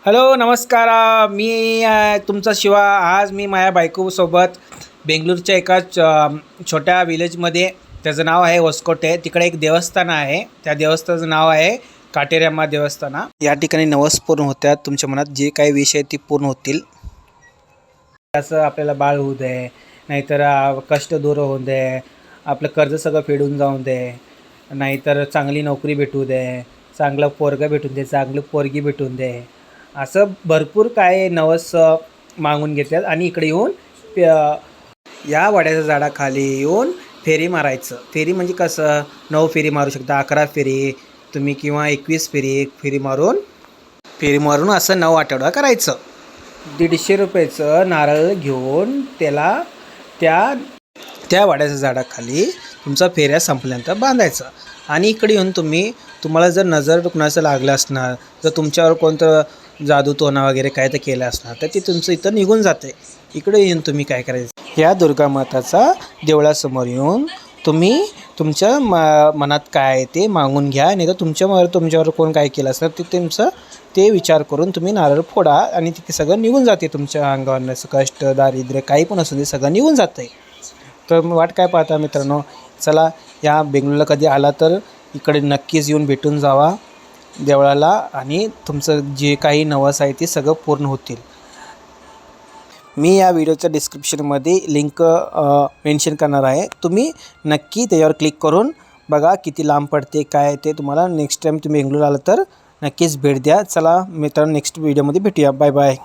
Hello नमस्कार. मी तुमचा शिवा. आज मी माझ्या बायकोसोबत बेंगलुरूच्या एका छोट्या विलेजमध्ये, त्याचं नाव आहे होसकोटे. तिकडे एक देवस्थान आहे. त्या देवस्थानाचं नाव आहे काटेरम्मा देवस्थान. या ठिकाणी नवस पूर्ण होत्यात. तुमच्या मनात जे काही विषय आहेत ती पूर्ण होतील. असं आपल्याला बाळ होऊ दे, नाहीतर कष्ट दूर होऊ दे, आपलं कर्ज सगळं फेडून जाऊन दे, नाहीतर चांगली नोकरी भेटू दे, चांगलं पोरगं भेटून दे, चांगलं पोरगी भेटून दे, असं भरपूर काय नवस मागून घेतात. आणि इकडे येऊन या वड्याच्या झाडाखाली येऊन फेरी मारायचं. फेरी म्हणजे कसं, 9 फेरी मारू शकता, 11 फेरी तुम्ही, किंवा 21 फेरी मारून असं 9 आठवडा करायचं. 150 रुपयाचं नारळ घेऊन त्याला त्या वाड्याच्या झाडाखाली तुमचा फेऱ्या संपल्यानंतर बांधायचं. आणि इकडे येऊन तुम्हाला जर नजर कुणाचं लागलं असणार, जर तुमच्यावर कोणतं जादू टोना वगैरे काय तर केलं असणार, तर ते तुमचं इथं निघून जाते. इकडे येऊन तुम्ही काय करायचं, ह्या दुर्गा माताचा देवळासमोर येऊन तुम्ही तुमच्या मनात काय आहे ते मागून घ्या. नाही तर तुमच्यावर कोण काय केलं असणार ते तुमचं ते विचार करून तुम्ही नारळ फोडा आणि तिथे सगळं निघून जाते. तुमच्या अंगावरनं कष्ट दारिद्र्य काही पण असून ते सगळं निघून जातं. तर वाट काय पाहता मित्रांनो, चला या बेंगलुरूला कधी आला तर इकडे नक्कीच येऊन भेटून जावा देवळाला, आणि तुमचं जे काही नवस आहे ते सगळं पूर्ण होतील. मी या व्हिडिओच्या डिस्क्रिप्शनमध्ये लिंक मेन्शन करणार आहे. तुम्ही नक्की त्याच्यावर क्लिक करून बघा किती लांब पडते काय ते. तुम्हाला नेक्स्ट टाईम तुम्ही बेंगलुरू आला तर नक्कीच भेट द्या. चला मित्रांनो, नेक्स्ट व्हिडिओमध्ये भेटूया. Bye bye.